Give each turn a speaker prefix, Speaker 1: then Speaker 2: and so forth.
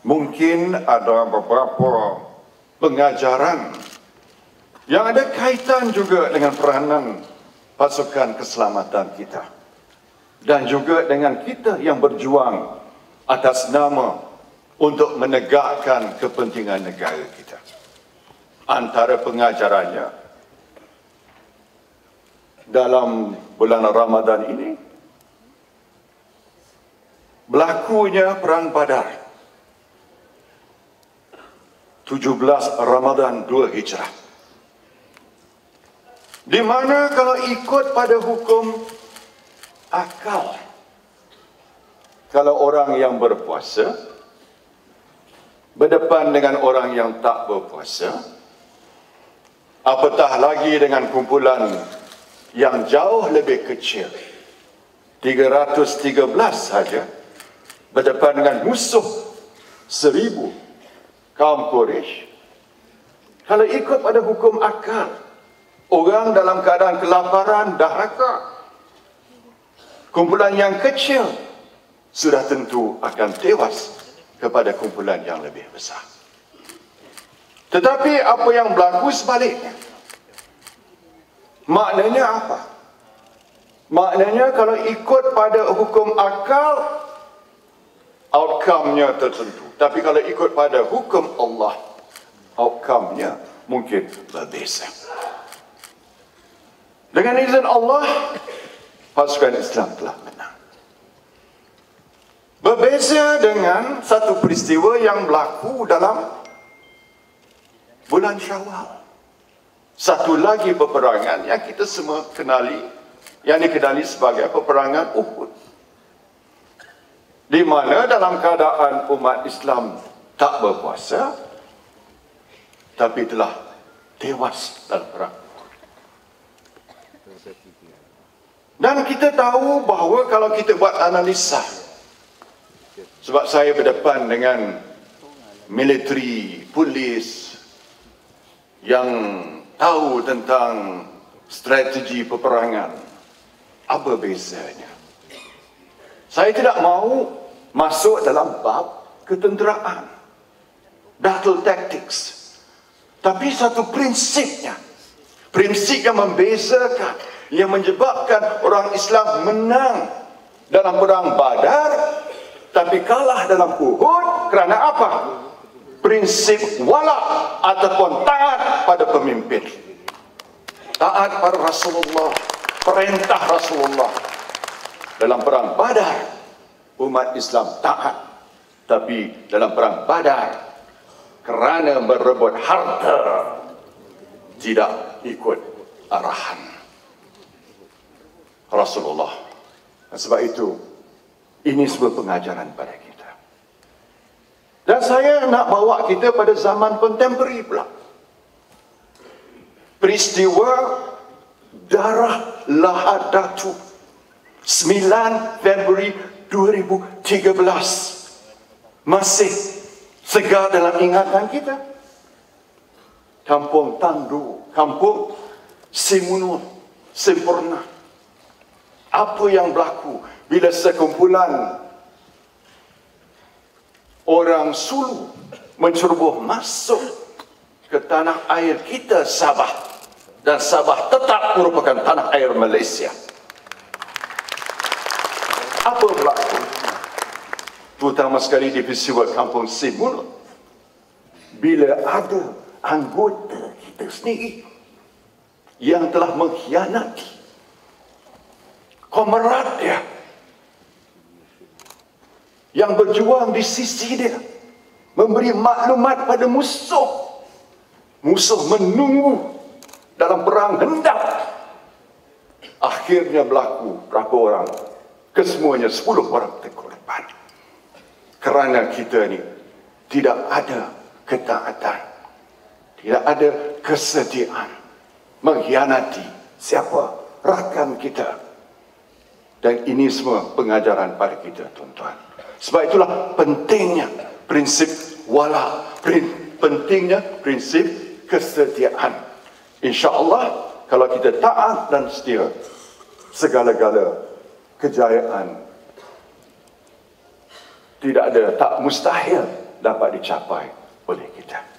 Speaker 1: mungkin ada beberapa pengajaran yang ada kaitan juga dengan peranan pasukan keselamatan kita dan juga dengan kita yang berjuang atas nama untuk menegakkan kepentingan negara kita. Antara pengajarannya dalam bulan Ramadan ini berlakunya Perang Badar 17 Ramadan 2 Hijrah, di mana kalau ikut pada hukum akal, kalau orang yang berpuasa berdepan dengan orang yang tak berpuasa, apatah lagi dengan kumpulan yang jauh lebih kecil, 313 saja, berdepan dengan musuh 1000 kaum Quraisy. Kalau ikut pada hukum akal, orang dalam keadaan kelaparan, dahaga, kumpulan yang kecil sudah tentu akan tewas kepada kumpulan yang lebih besar. Tetapi apa yang berlaku sebaliknya? Maknanya apa? Maknanya kalau ikut pada hukum akal, outcome-nya tertentu. Tapi kalau ikut pada hukum Allah, outcome-nya mungkin berbeza. Dengan izin Allah, pasukan Islam telah menang. Berbeza dengan satu peristiwa yang berlaku dalam bulan Syawal. Satu lagi peperangan yang kita semua kenali, yang dikenali sebagai peperangan Uhud, di mana dalam keadaan umat Islam tak berpuasa, tapi telah tewas dalam perang. Dan kita tahu bahawa kalau kita buat analisa, sebab saya berdepan dengan militeri, polis yang tahu tentang strategi peperangan, apa bezanya? Saya tidak mahu masuk dalam bab ketenteraan, battle tactics, tapi satu prinsipnya, prinsip yang membezakan, yang menyebabkan orang Islam menang dalam perang Badar tapi kalah dalam Uhud kerana apa? Prinsip wala ataupun taat pada pemimpin, taat pada Rasulullah, perintah Rasulullah. Dalam perang Badar umat Islam taat, tapi dalam perang Badar kerana merebut harta tidak ikut arahan Rasulullah. Dan sebab itu ini sebuah pengajaran pada kita. Dan saya nak bawa kita pada zaman kontemporari pula. Peristiwa Darah Lahad Datu 9 Februari 2013 masih segar dalam ingatan kita. Kampung Tandu, Kampung Simunur, Sempurna. Apa yang berlaku bila sekumpulan orang Sulu menceroboh masuk ke tanah air kita Sabah, dan Sabah tetap merupakan tanah air Malaysia. Apa berlaku? Terutama sekali di peristiwa Kampung Simunur, bila ada anggota kita sendiri yang telah mengkhianati kamarad dia yang berjuang di sisi dia, memberi maklumat pada musuh. Musuh menunggu dalam perang hendap. Akhirnya berlaku berapa orang? Kesemuanya 10 orang terkorban. Kerana kita ni tidak ada ketaatan, tidak ada kesetiaan, mengkhianati siapa? Rakan kita. Dan ini semua pengajaran pada kita, tuan-tuan. Sebab itulah pentingnya prinsip wala, pentingnya prinsip kesetiaan. InsyaAllah kalau kita taat dan setia, segala-gala kejayaan tidak ada, tak mustahil dapat dicapai oleh kita.